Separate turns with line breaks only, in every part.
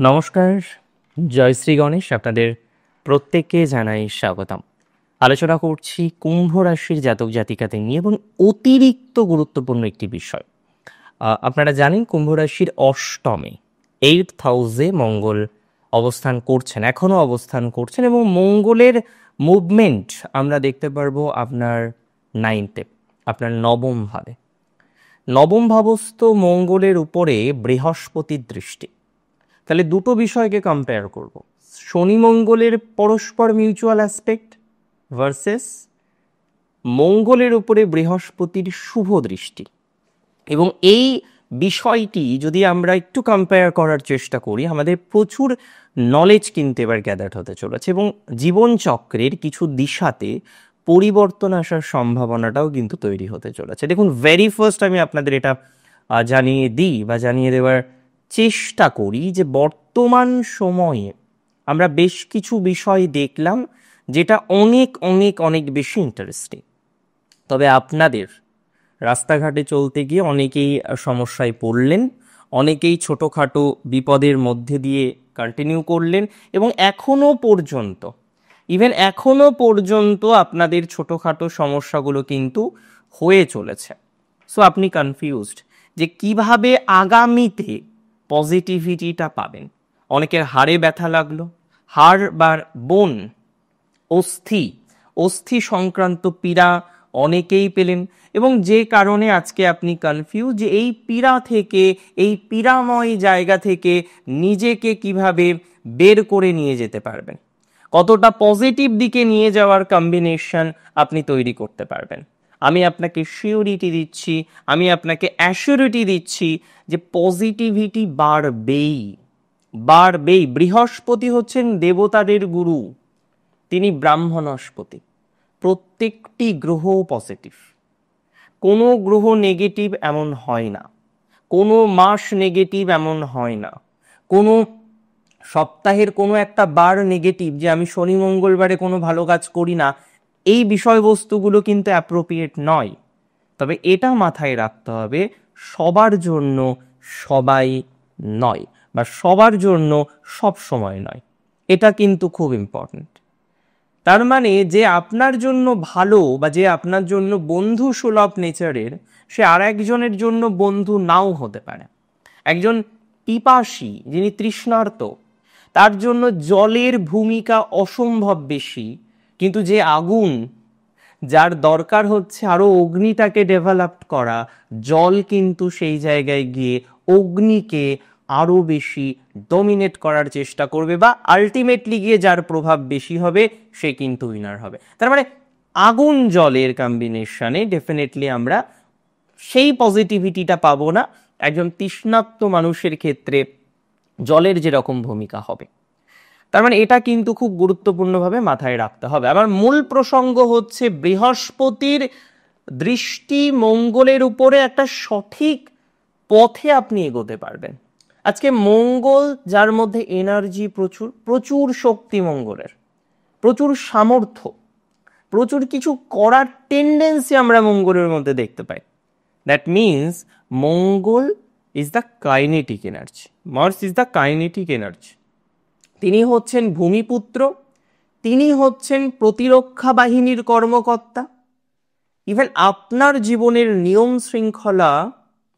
নমস্কার, জয় শ্রী গণেশ। আপনাদের প্রত্যেককে জানাই স্বাগতম। আলোচনা করছি কুম্ভ রাশির জাতক জাতিকাদের নিয়ে এবং অতিরিক্ত গুরুত্বপূর্ণ একটি বিষয়। আপনারা জানেন কুম্ভ রাশির অষ্টমে 8th হাউসে মঙ্গল অবস্থান করছেন, এখনও অবস্থান করছেন এবং মঙ্গলের মুভমেন্ট আমরা দেখতে পারবো আপনার 9th, আপনার নবম ভাবে। নবম ভাবস্থ মঙ্গলের উপরে বৃহস্পতির দৃষ্টি। তাহলে দুটো বিষয়কে কম্পেয়ার করব, শনি মঙ্গলের পরস্পর মিউচুয়াল অ্যাসপেক্ট ভার্সেস মঙ্গলের উপরে বৃহস্পতির শুভ দৃষ্টি। এবং এই বিষয়টি যদি আমরা একটু কম্পেয়ার করার চেষ্টা করি, আমাদের প্রচুর নলেজ কিন্তু এবার গ্যাদার হতে চলেছে এবং জীবনচক্রের কিছু দিশাতে পরিবর্তন আসার সম্ভাবনাটাও কিন্তু তৈরি হতে চলেছে। দেখুন, ভেরি ফার্স্ট আমি আপনাদের এটা জানিয়ে দিই বা জানিয়ে দেওয়ার চেষ্টা করি যে বর্তমান সময়ে আমরা বেশ কিছু বিষয় দেখলাম যেটা অনেক অনেক অনেক বেশি ইন্টারেস্টিং। তবে আপনাদের রাস্তাঘাটে চলতে গিয়ে অনেকেই সমস্যায় পড়লেন, অনেকেই ছোটোখাটো বিপদের মধ্যে দিয়ে কন্টিনিউ করলেন এবং এখনো পর্যন্ত আপনাদের ছোটোখাটো সমস্যাগুলো কিন্তু হয়ে চলেছে। সো আপনি কনফিউজড যে কিভাবে আগামীতে পজিটিভিটিটা পাবেন। অনেকের হাড়ে ব্যথা লাগলো, হাড় বা বোন, অস্থি সংক্রান্ত পীড়া অনেকেই পেলেন এবং যে কারণে আজকে আপনি কনফিউজ যে এই পীড়া থেকে, এই পীড়াময় জায়গা থেকে নিজেকে কিভাবে বের করে নিয়ে যেতে পারবেন, কতটা পজিটিভ দিকে নিয়ে যাওয়ার কম্বিনেশন আপনি তৈরি করতে পারবেন। আমি আপনাকে শিওরিটি দিচ্ছি, আমি আপনাকে অ্যাসিউরিটি দিচ্ছি যে পজিটিভিটি বাড়বেই। বৃহস্পতি হচ্ছেন দেবতাদের গুরু, তিনি ব্রাহ্মণস্পতি। প্রত্যেকটি গ্রহ পজিটিভ, কোনো গ্রহ নেগেটিভ এমন হয় না, কোনো মাস নেগেটিভ এমন হয় না, কোনো সপ্তাহের কোনো একটা বার নেগেটিভ যে আমি শনি মঙ্গলবারে কোনো ভালো কাজ করি না, এই বিষয়বস্তুগুলো কিন্তু অ্যাপ্রোপ্রিয়েট নয়। তবে এটা মাথায় রাখতে হবে, সবার জন্য সবাই নয় বা সবার জন্য সব সময় নয়, এটা কিন্তু খুব ইম্পর্ট্যান্ট। তার মানে যে আপনার জন্য ভালো বা যে আপনার জন্য বন্ধু সুলভ নেচারের, সে আর একজনের জন্য বন্ধু নাও হতে পারে। একজন পিপাসী, যিনি তৃষ্ণার্ত, তার জন্য জলের ভূমিকা অসম্ভব বেশি, কিন্তু যে আগুন, যার দরকার হচ্ছে আরো অগ্নিটাকে ডেভেলপ করা, জল কিন্তু সেই জায়গায় গিয়ে অগ্নিকে আরো বেশি ডমিনেট করার চেষ্টা করবে বা আলটিমেটলি গিয়ে যার প্রভাব বেশি হবে সে কিন্তু উইনার হবে। তার মানে আগুন জলের কম্বিনেশনে ডেফিনেটলি আমরা সেই পজিটিভিটিটা পাবো না একজন তৃষ্ণার্ত মানুষের ক্ষেত্রে জলের যেরকম ভূমিকা হবে। তার মানে এটা কিন্তু খুব গুরুত্বপূর্ণভাবে মাথায় রাখতে হবে। আমার মূল প্রসঙ্গ হচ্ছে বৃহস্পতির দৃষ্টি মঙ্গলের উপরে একটা সঠিক পথে আপনি এগোতে পারবেন। আজকে মঙ্গল, যার মধ্যে এনার্জি প্রচুর শক্তি, মঙ্গলের প্রচুর সামর্থ্য, প্রচুর কিছু করার টেন্ডেন্সি আমরা মঙ্গলের মধ্যে দেখতে পাই। দ্যাট মিনস মঙ্গল is the kinetic energy, Mars is the kinetic energy. তিনি হচ্ছেন ভূমিপুত্র, তিনি হচ্ছেন প্রতিরক্ষা বাহিনীর কর্মকর্তা। ইভেন আপনার জীবনের নিয়ম শৃঙ্খলা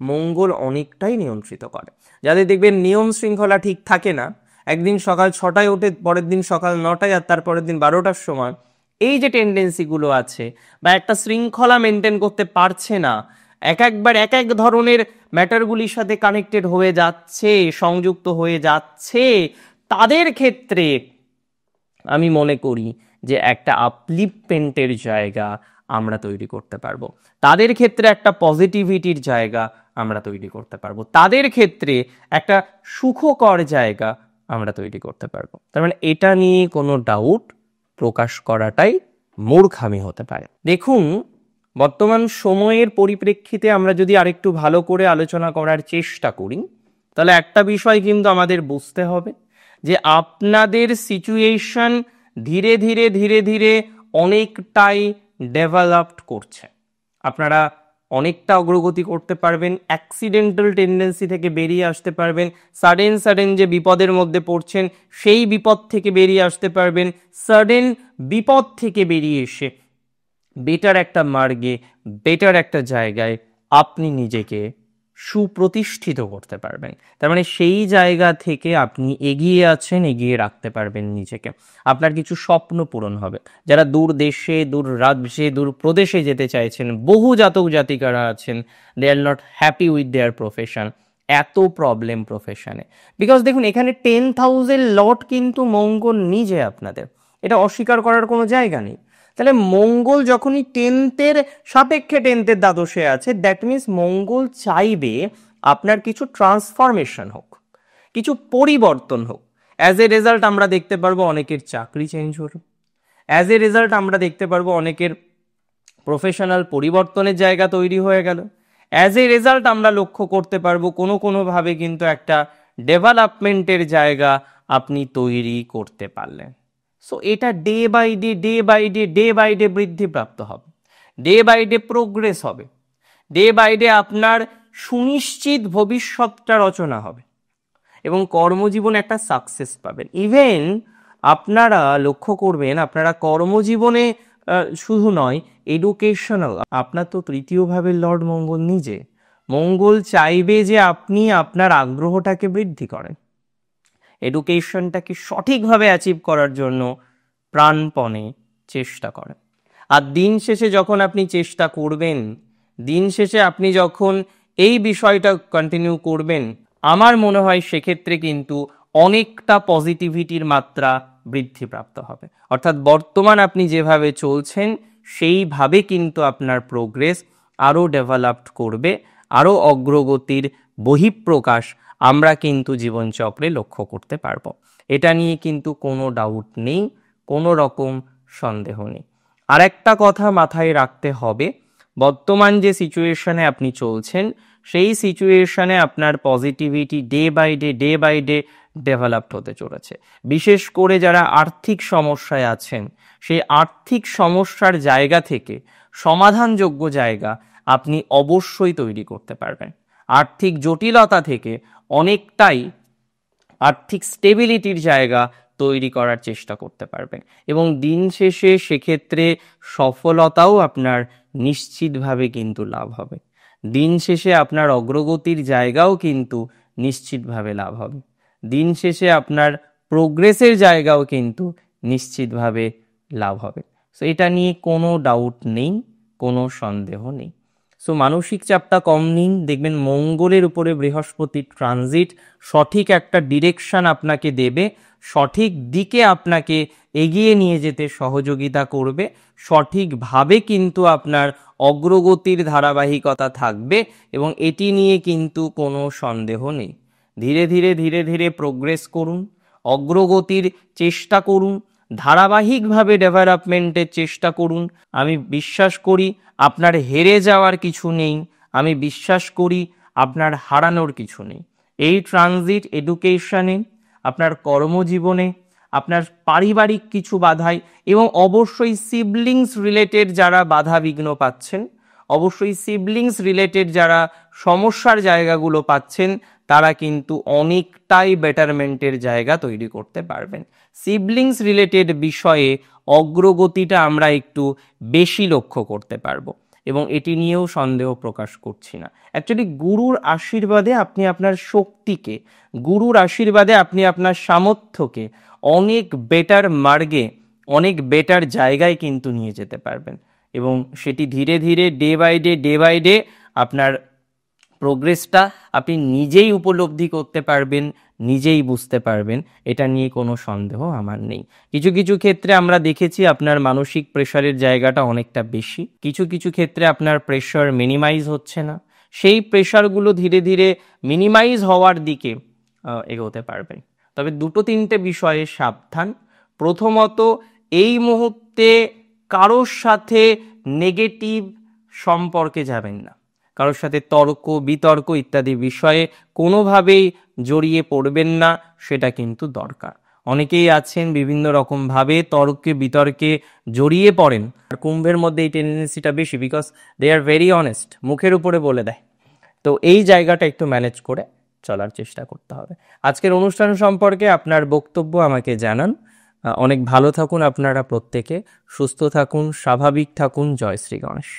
মঙ্গল অনেকটাই নিয়ন্ত্রিত করে। যাদের দেখবেন নিয়ম শৃঙ্খলা ঠিক থাকে না, একদিন সকাল 6টায় ওঠে, পরের দিন সকাল 9টায়, আর তারপরের দিন 12টার সময়, এই যে টেন্ডেন্সিগুলো আছে বা একটা শৃঙ্খলা মেনটেন করতে পারছে না, একবার এক এক ধরনের ম্যাটারগুলির সাথে কানেক্টেড হয়ে যাচ্ছে, সংযুক্ত হয়ে যাচ্ছে, তাদের ক্ষেত্রে আমি মনে করি যে একটা আপলিফমেন্টের জায়গা আমরা তৈরি করতে পারবো, তাদের ক্ষেত্রে একটা পজিটিভিটির জায়গা আমরা তৈরি করতে পারবো, তাদের ক্ষেত্রে একটা সুখকর জায়গা আমরা তৈরি করতে পারবো। তার মানে এটা নিয়ে কোনো ডাউট প্রকাশ করাটাই মূর্খামি হতে পারে। দেখুন, বর্তমান সময়ের পরিপ্রেক্ষিতে আমরা যদি আরেকটু ভালো করে আলোচনা করার চেষ্টা করি, তাহলে একটা বিষয় কিন্তু আমাদের বুঝতে হবে যে আপনাদের সিচুয়েশন ধীরে ধীরে অনেকটাই ডেভেলপড করছে। আপনারা অনেকটা অগ্রগতি করতে পারবেন, অ্যাক্সিডেন্টাল টেন্ডেন্সি থেকে বেরিয়ে আসতে পারবেন, সাডেন যে বিপদের মধ্যে পড়ছেন সেই বিপদ থেকে বেরিয়ে আসতে পারবেন, সাডেন বিপদ থেকে বেরিয়ে এসে বেটার একটা মার্গে, বেটার একটা জায়গায় আপনি নিজেকে সুপ্রতিষ্ঠিত করতে পারবেন। তার মানে সেই জায়গা থেকে আপনি এগিয়ে আছেন, এগিয়ে রাখতে পারবেন নিজেকে, আপনার কিছু স্বপ্ন পূরণ হবে। যারা দূর দেশে, দূর রাজ্যে, দূর প্রদেশে যেতে চাইছেন, বহু জাতক জাতিকারা আছেন, they are not happy with their profession, এত প্রবলেম প্রফেশনে। বিকজ দেখুন, এখানে 10,000 লট কিন্তু মঙ্গল নিজে আপনাদের, এটা অস্বীকার করার কোনো জায়গা নেই। তাহলে মঙ্গল যখনই 10th সাপেক্ষে 10th দ্বাদশে আছে, দ্যাট মিনস মঙ্গল চাইবে আপনার কিছু ট্রান্সফরমেশন হোক, কিছু পরিবর্তন হোক। অ্যাজ এ রেজাল্ট আমরা দেখতে পারবো অনেকের চাকরি চেঞ্জ হলো, অ্যাজ এ রেজাল্ট আমরা দেখতে পারবো অনেকের প্রফেশনাল পরিবর্তনের জায়গা তৈরি হয়ে গেল, অ্যাজ এ রেজাল্ট আমরা লক্ষ্য করতে পারবো কোনোভাবে কিন্তু একটা ডেভেলপমেন্টের জায়গা আপনি তৈরি করতে পারলেন। সো এটা ডে বাই ডে বৃদ্ধিপ্রাপ্ত হবে, ডে বাই ডে প্রোগ্রেস হবে, ডে বাই ডে আপনার সুনিশ্চিত ভবিষ্যৎটা রচনা হবে এবং কর্মজীবনে একটা সাকসেস পাবেন। ইভেন আপনারা লক্ষ্য করবেন, আপনারা কর্মজীবনে শুধু নয়, এডুকেশনাল, আপনার তো তৃতীয় ভাবের লর্ড মঙ্গল নিজে, মঙ্গল চাইবে যে আপনি আপনার আগ্রহটাকে বৃদ্ধি করেন, এডুকেশনটাকে সঠিকভাবে অ্যাচিভ করার জন্য প্রাণপণে চেষ্টা করেন। আর দিন শেষে যখন আপনি চেষ্টা করবেন, দিন শেষে আপনি যখন এই বিষয়টা কন্টিনিউ করবেন, আমার মনে হয় সেক্ষেত্রে কিন্তু অনেকটা পজিটিভিটির মাত্রা বৃদ্ধিপ্রাপ্ত হবে। অর্থাৎ বর্তমান আপনি যেভাবে চলছেন সেইভাবে কিন্তু আপনার প্রোগ্রেস আরও ডেভেলপড করবে, আরও অগ্রগতির বহিঃপ্রকাশ আমরা কিন্তু জীবনচক্রে লক্ষ্য করতে পারবো। এটা নিয়ে কিন্তু কোনো ডাউট নেই, কোনো রকম সন্দেহ নেই। আর একটা কথা মাথায় রাখতে হবে, বর্তমান যে সিচুয়েশনে আপনি চলছেন সেই সিচুয়েশনে আপনার positivity day by day developed হতে চলেছে। বিশেষ করে যারা আর্থিক সমস্যায় আছেন, সেই আর্থিক সমস্যার জায়গা থেকে সমাধানযোগ্য জায়গা আপনি অবশ্যই তৈরি করতে পারবেন। আর্থিক জটিলতা থেকে অনেকটাই আর্থিক স্টেবিলিটির জায়গা তৈরি করার চেষ্টা করতে পারবেন এবং দিন শেষে সেক্ষেত্রে সফলতাও আপনার নিশ্চিতভাবে কিন্তু লাভ হবে। দিন শেষে আপনার অগ্রগতির জায়গাও কিন্তু নিশ্চিতভাবে লাভ হবে। দিন শেষে আপনার প্রোগ্রেসের জায়গাও কিন্তু নিশ্চিতভাবে লাভ হবে। সো এটা নিয়ে কোনো ডাউট নেই, কোনো সন্দেহ নেই। সো মানসিক চাপটা কম নিন, দেখবেন মঙ্গলের উপরে বৃহস্পতির ট্রানজিট সঠিক একটা ডিরেকশন আপনাকে দেবে, সঠিক দিকে আপনাকে এগিয়ে নিয়ে যেতে সহযোগিতা করবে, সঠিকভাবে কিন্তু আপনার অগ্রগতির ধারাবাহিকতা থাকবে এবং এটি নিয়ে কিন্তু কোনো সন্দেহ নেই। ধীরে ধীরে প্রোগ্রেস করুন, অগ্রগতির চেষ্টা করুন, ধারাবাহিকভাবে ডেভেলপমেন্টের চেষ্টা করুন। আমি বিশ্বাস করি আপনার হেরে যাওয়ার কিছু নেই, আমি বিশ্বাস করি আপনার হারানোর কিছু নেই। এই ট্রানজিট এডুকেশনে, আপনার কর্মজীবনে, আপনার পারিবারিক কিছু বাধায় এবং অবশ্যই সিবলিংস রিলেটেড যারা বাধা বিঘ্ন পাচ্ছেন, অবশ্যই সিবলিংস রিলেটেড যারা সমস্যার জায়গাগুলো পাচ্ছেন, তারা কিন্তু অনেকটাই বেটারমেন্টের জায়গা তৈরি করতে পারবেন। সিবলিংস রিলেটেড বিষয়ে অগ্রগতিটা আমরা একটু বেশি লক্ষ্য করতে পারবো এবং এটি নিয়েও সন্দেহ প্রকাশ করছি না। অ্যাকচুয়ালি গুরুর আশীর্বাদে আপনি আপনার শক্তিকে, গুরুর আশীর্বাদে আপনি আপনার সামর্থ্যকে অনেক বেটার মার্গে, অনেক বেটার জায়গায় কিন্তু নিয়ে যেতে পারবেন এবং সেটি ধীরে ডে বাই ডে আপনার প্রোগ্রেসটা আপনি নিজেই উপলব্ধি করতে পারবেন, নিজেই বুঝতে পারবেন। এটা নিয়ে কোনো সন্দেহ আমার নেই। কিছু ক্ষেত্রে আমরা দেখেছি আপনার মানসিক প্রেশারের জায়গাটা অনেকটা বেশি, কিছু ক্ষেত্রে আপনার প্রেশার মিনিমাইজ হচ্ছে না, সেই প্রেশারগুলো ধীরে মিনিমাইজ হওয়ার দিকে এগোতে পারবেন। তবে 2-3টে বিষয়ে সাবধান। প্রথমত, এই মুহূর্তে কারোর সাথে নেগেটিভ সম্পর্কে যাবেন না, কারোর সাথে তর্ক বিতর্ক ইত্যাদি বিষয়ে কোনোভাবেই জড়িয়ে পড়বেন না, সেটা কিন্তু দরকার। অনেকেই আছেন বিভিন্ন রকম ভাবে তর্কে বিতর্কে জড়িয়ে পড়েন, আর কুম্ভের মধ্যে এই টেন্ডেন্সিটা বেশি, because they are very honest, মুখের উপরে বলে দেয়। তো এই জায়গাটা একটু ম্যানেজ করে চলার চেষ্টা করতে হবে। আজকের অনুষ্ঠান সম্পর্কে আপনার বক্তব্য আমাকে জানান। অনেক ভালো থাকুন আপনারা প্রত্যেকে, সুস্থ থাকুন, স্বাভাবিক থাকুন। জয় শ্রী গণেশ।